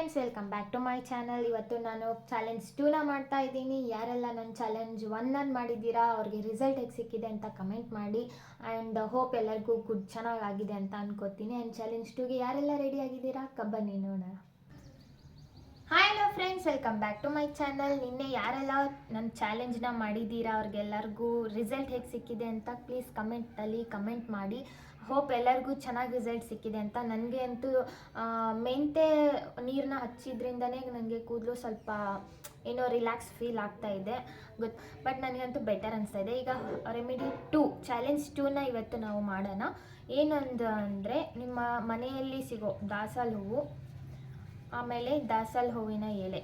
Friends, welcome back to my channel. ಇವತ್ತು ನಾನು challenge 2ನ ಮಾಡ್ತಾ ಇದ್ದೀನಿ. ಯಾರೆಲ್ಲ ನನ್ನ ಚಾಲೆಂಜ್ 1 ಮಾಡಿದ್ದೀರಾ ಅವ್ರಿಗೆ ರಿಸಲ್ಟ್ ಹೇಗೆ ಸಿಕ್ಕಿದೆ ಅಂತ ಕಮೆಂಟ್ ಮಾಡಿ. ಆ್ಯಂಡ್ ಹೋಪ್ ಎಲ್ಲರಿಗೂ ಚೆನ್ನಾಗಾಗಿದೆ ಅಂತ ಅನ್ಕೋತೀನಿ. ಆ್ಯಂಡ್ ಚಾಲೆಂಜ್ 2ಗೆ ಯಾರೆಲ್ಲ ರೆಡಿ ಆಗಿದ್ದೀರಾ ಬನ್ನಿ ನೋಡೋಣ. Hi hello friends, welcome back to my channel. ನಿನ್ನೆ ಯಾರೆಲ್ಲ ನನ್ನ ಚಾಲೆಂಜ್ನ ಮಾಡಿದ್ದೀರಾ ಅವ್ರಿಗೆಲ್ಲರಿಗೂ ರಿಸಲ್ಟ್ ಹೇಗೆ ಸಿಕ್ಕಿದೆ ಅಂತ ಪ್ಲೀಸ್ ಕಮೆಂಟಲ್ಲಿ ಕಮೆಂಟ್ ಮಾಡಿ. ಹೋಪ್ ಎಲ್ಲರಿಗೂ ಚೆನ್ನಾಗಿ ರಿಸಲ್ಟ್ ಸಿಕ್ಕಿದೆ ಅಂತ. ನನಗೆ ಅಂತೂ ಮೆಂತೆ ನೀರನ್ನ ಹಚ್ಚಿದ್ರಿಂದನೇ ನನಗೆ ಕೂದಲು ಸ್ವಲ್ಪ ಏನೋ ರಿಲ್ಯಾಕ್ಸ್ ಫೀಲ್ ಆಗ್ತಾ ಇದೆ ಬಟ್ ನನಗಂತೂ ಬೆಟರ್ ಅನಿಸ್ತಾ ಇದೆ. ಈಗ ರೆಮಿಡಿ 2 ಚಾಲೆಂಜ್ 2ನ ಇವತ್ತು ನಾವು ಮಾಡೋಣ. ಏನಂದರೆ ನಿಮ್ಮ ಮನೆಯಲ್ಲಿ ಸಿಗೋ ದಾಸವಾಳ ಹೂವು, ಆಮೇಲೆ ದಾಸವಾಳ ಹೂವಿನ ಎಲೆ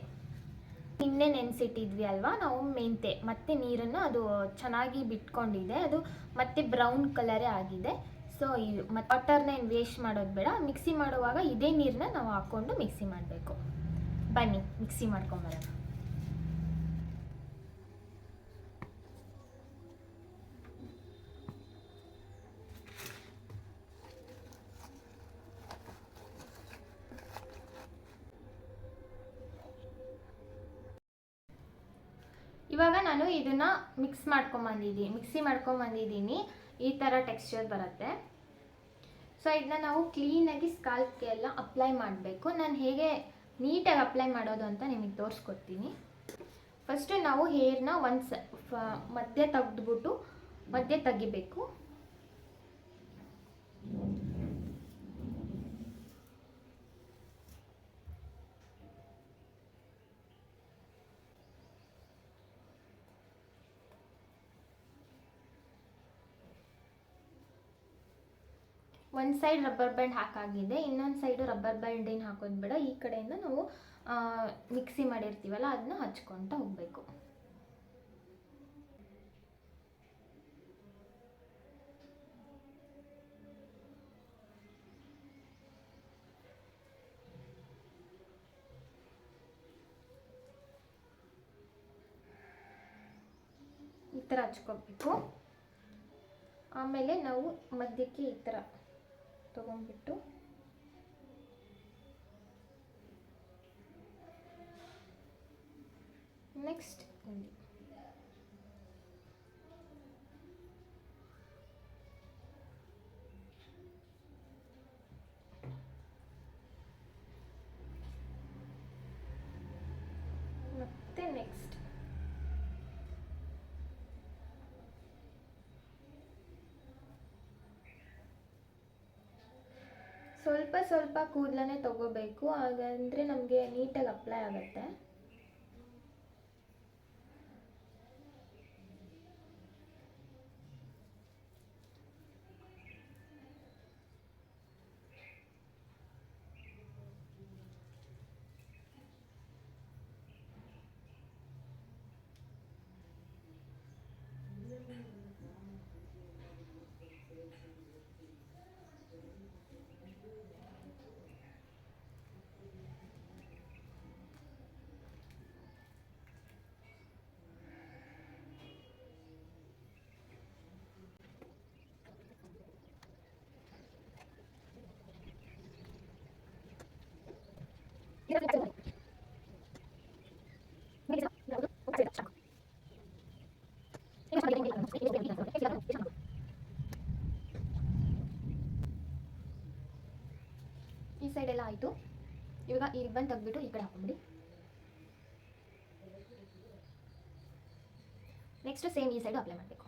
ನಿನ್ನೆ ನೆನೆಸಿಟ್ಟಿದ್ವಿ ಅಲ್ವಾ ನಾವು ಮೆಂತೆ, ಮತ್ತು ನೀರನ್ನು ಅದು ಚೆನ್ನಾಗಿ ಬಿಟ್ಕೊಂಡಿದೆ. ಅದು ಮತ್ತೆ ಬ್ರೌನ್ ಕಲರೇ ಆಗಿದೆ. ಸೊ ಇದು ಮತ್ತು ವಾಟರ್ನ ಏನು ವೇಸ್ಟ್ ಮಾಡೋದು ಬೇಡ. ಮಿಕ್ಸಿ ಮಾಡುವಾಗ ಇದೇ ನೀರನ್ನ ನಾವು ಹಾಕ್ಕೊಂಡು ಮಿಕ್ಸಿ ಮಾಡಬೇಕು. ಬನ್ನಿ ಮಿಕ್ಸಿ ಮಾಡ್ಕೊಂಬರೋಣ. ಇವಾಗ ನಾನು ಇದನ್ನು ಮಿಕ್ಸಿ ಮಾಡ್ಕೊಂಬಂದಿದ್ದೀನಿ. ಈ ಥರ ಟೆಕ್ಸ್ಚರ್ ಬರುತ್ತೆ. ಸೊ ಇದನ್ನ ನಾವು ಕ್ಲೀನಾಗಿ ಸ್ಕಾಲ್ಪ್ಗೆ ಎಲ್ಲ ಅಪ್ಲೈ ಮಾಡಬೇಕು. ನಾನು ಹೇಗೆ ನೀಟಾಗಿ ಅಪ್ಲೈ ಮಾಡೋದು ಅಂತ ನಿಮಗೆ ತೋರಿಸ್ಕೊಡ್ತೀನಿ. ಫಸ್ಟು ನಾವು ಹೇರ್ನ ಮಧ್ಯೆ ತೆಗಿಬೇಕು. ಒಂದು ಸೈಡ್ ರಬ್ಬರ್ ಬ್ಯಾಂಡ್ ಹಾಕಾಗಿದೆ, ಇನ್ನೊಂದು ಸೈಡು ರಬ್ಬರ್ ಬ್ಯಾಂಡ್ ಏನು ಹಾಕೋದು ಬೇಡ. ಈ ಕಡೆಯಿಂದ ನಾವು ಮಿಕ್ಸಿ ಮಾಡಿರ್ತೀವಲ್ಲ ಅದನ್ನ ಹಚ್ಕೊತಾ ಹೋಗಬೇಕು. ಈ ಥರ ಹಚ್ಕೋಬೇಕು. ಆಮೇಲೆ ನಾವು ಮಧ್ಯಕ್ಕೆ ಈ ಥರ ತಗೊಂಡ್ಬಿಟ್ಟು ನೆಕ್ಸ್ಟ್ ಮತ್ತೆ ನೆಕ್ಸ್ಟ್ ಸ್ವಲ್ಪ ಕೂದಲನ್ನೇ ತಗೋಬೇಕು, ಹಾಗಂದರೆ ನಮಗೆ ನೀಟಾಗಿ ಅಪ್ಲೈ ಆಗುತ್ತೆ. ಈ ಸೈಡ್ ಎಲ್ಲ ಆಯಿತು. ಇವಾಗ ಈ ರಿಬ್ಬನ್ ತೆಗೆದ್ಬಿಟ್ಟು ಈ ಕಡೆ ಹಾಕೊಂಡ್ಬಿಡಿ. ನೆಕ್ಸ್ಟ್ ಸೇಮ್ ಈ ಸೈಡು ಅಪ್ಲೈ ಮಾಡಬೇಕು.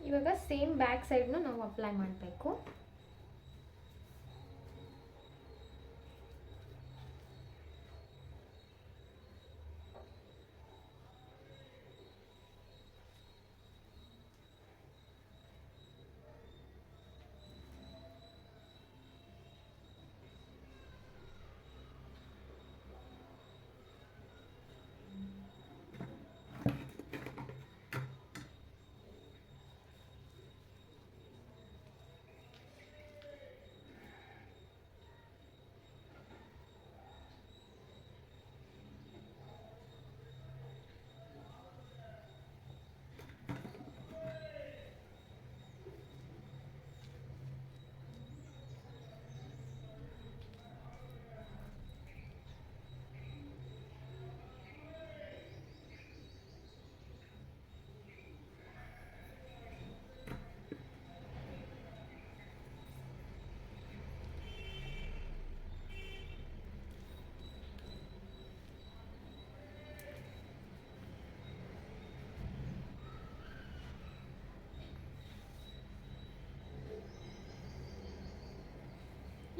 ಇವಾಗ ಸೇಮ್ ಬ್ಯಾಕ್ ಸೈಡ್ನು ನಾವು ಅಪ್ಲೈ ಮಾಡಬೇಕು.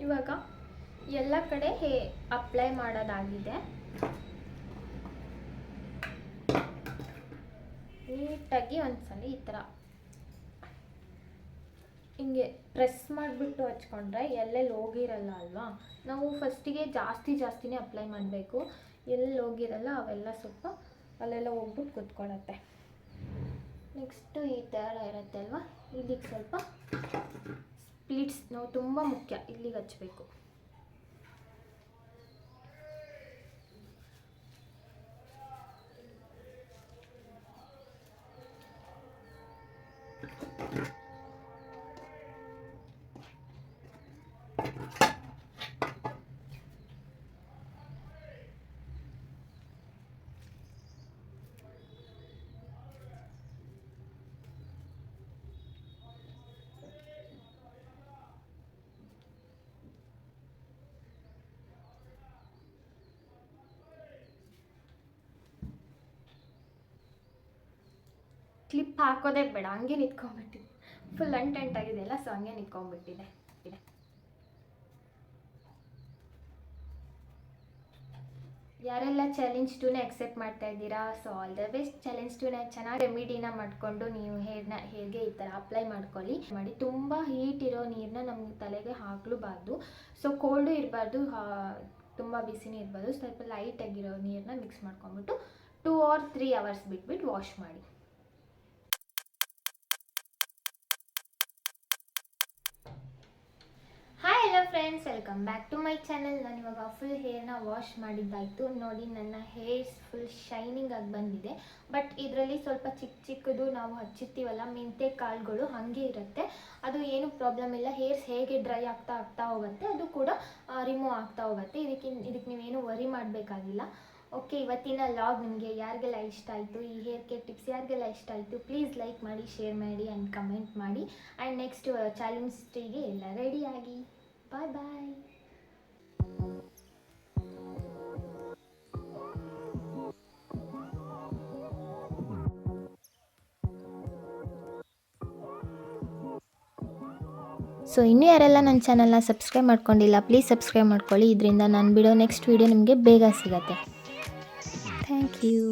ಇವಾಗ ಎಲ್ಲ ಕಡೆ ಅಪ್ಲೈ ಮಾಡೋದಾಗಿದೆ. ನೀಟಾಗಿ ಒಂದ್ಸಲ ಈ ಥರ ಹಿಂಗೆ ಪ್ರೆಸ್ ಮಾಡಿಬಿಟ್ಟು ಹಚ್ಕೊಂಡ್ರೆ ಎಲ್ಲೆಲ್ಲಿ ಹೋಗಿರಲ್ಲ ಅಲ್ವಾ. ನಾವು ಫಸ್ಟಿಗೆ ಜಾಸ್ತಿನೇ ಅಪ್ಲೈ ಮಾಡಬೇಕು. ಎಲ್ಲಿ ಹೋಗಿರಲ್ಲ ಅವೆಲ್ಲ ಸ್ವಲ್ಪ ಅಲ್ಲೆಲ್ಲ ಹೋಗ್ಬಿಟ್ಟು ಕೂತ್ಕೊಳ್ಳುತ್ತೆ. ನೆಕ್ಸ್ಟು ಈ ಥರ ಇರುತ್ತೆ ಅಲ್ವಾ, ಇಲ್ಲಿಗೆ ಸ್ವಲ್ಪ ಸ್ಪ್ಲಿಟ್ಸ್ ನಾವು ತುಂಬ ಮುಖ್ಯ, ಇಲ್ಲಿಗೆ ಹಚ್ಚಬೇಕು. ಕ್ಲಿಪ್ ಹಾಕೋದೇ ಬೇಡ, ಹಂಗೆ ನಿಂತ್ಕೊಂಡ್ಬಿಟ್ಟಿದೆ. ಫುಲ್ ಅಂಟೆಂಟಾಗಿದೆಯಲ್ಲ, ಸೊ ಹಂಗೆ ನಿಂತ್ಕೊಂಡ್ಬಿಟ್ಟಿದೆ. ಯಾರೆಲ್ಲ ಚಾಲೆಂಜ್ 2ನ ಎಕ್ಸೆಪ್ಟ್ ಮಾಡ್ತಾ ಇದ್ದೀರಾ, so all the best. Challenge 2ನ ಚೆನ್ನಾಗಿ ರೆಮಿಡಿನ ಮಾಡಿಕೊಂಡು ನೀವು ಹೇರ್ಗೆ ಈ ಥರ ಅಪ್ಲೈ ಮಾಡಿ. ತುಂಬ ಹೀಟ್ ಇರೋ ನೀರನ್ನ ನಮ್ಗೆ ತಲೆಗೆ ಹಾಕಲೂಬಾರ್ದು. ಸೊ ಕೋಲ್ಡು ಇರಬಾರ್ದು, ತುಂಬ ಬಿಸಿನೂ ಇರಬಾರ್ದು. ಸ್ವಲ್ಪ ಲೈಟಾಗಿರೋ ನೀರನ್ನ ಮಿಕ್ಸ್ ಮಾಡ್ಕೊಂಬಿಟ್ಟು 2 or 3 hours ಬಿಟ್ಬಿಟ್ಟು ವಾಶ್ ಮಾಡಿ. Hello friends, welcome back to my channel. ನಾನು ಇವಾಗ ಫುಲ್ ಹೇರ್ನ ವಾಶ್ ಮಾಡಿದ್ದಾಯಿತು. ನೋಡಿ, ನನ್ನ ಹೇರ್ಸ್ ಫುಲ್ ಶೈನಿಂಗ್ ಆಗಿ ಬಂದಿದೆ. ಬಟ್ ಇದರಲ್ಲಿ ಸ್ವಲ್ಪ ಚಿಕ್ಕದು ನಾವು ಹಚ್ಚಿರ್ತೀವಲ್ಲ ಮೆಂತೆ ಕಾಳುಗಳು, ಹಾಗೆ ಇರುತ್ತೆ. ಅದು ಏನು ಪ್ರಾಬ್ಲಮ್ ಇಲ್ಲ. ಹೇರ್ಸ್ ಹೇಗೆ ಡ್ರೈ ಆಗ್ತಾ ಹೋಗುತ್ತೆ, ಅದು ಕೂಡ ರಿಮೂವ್ ಆಗ್ತಾ ಹೋಗುತ್ತೆ. ಇದಕ್ಕೆ ನೀವೇನು ವರಿ ಮಾಡಬೇಕಾಗಿಲ್ಲ. ಓಕೆ, ಇವತ್ತಿನ ಲಾಗ್ ನಿಮಗೆ ಯಾರಿಗೆಲ್ಲ ಇಷ್ಟ ಆಯಿತು, ಈ ಹೇರ್ ಕೇರ್ ಟಿಪ್ಸ್ ಯಾರಿಗೆಲ್ಲ ಇಷ್ಟ ಆಯಿತು, ಪ್ಲೀಸ್ ಲೈಕ್ ಮಾಡಿ, ಶೇರ್ ಮಾಡಿ ಆ್ಯಂಡ್ ಕಮೆಂಟ್ ಮಾಡಿ. ಆ್ಯಂಡ್ ನೆಕ್ಸ್ಟ್ ಚಾಲೆಂಜ್ 3ಗೆ ಎಲ್ಲ ರೆಡಿಯಾಗಿ. ಬಾಯ್ ಬಾಯ್. ಸೊ ಇನ್ನೂ ಯಾರೆಲ್ಲ ನನ್ನ ಚಾನಲ್ನ ಸಬ್ಸ್ಕ್ರೈಬ್ ಮಾಡ್ಕೊಂಡಿಲ್ಲ, ಪ್ಲೀಸ್ ಸಬ್ಸ್ಕ್ರೈಬ್ ಮಾಡ್ಕೊಳ್ಳಿ. ಇದರಿಂದ ನಾನು ಬಿಡೋ ನೆಕ್ಸ್ಟ್ ವೀಡಿಯೋ ನಿಮಗೆ ಬೇಗ ಸಿಗತ್ತೆ. Thank you.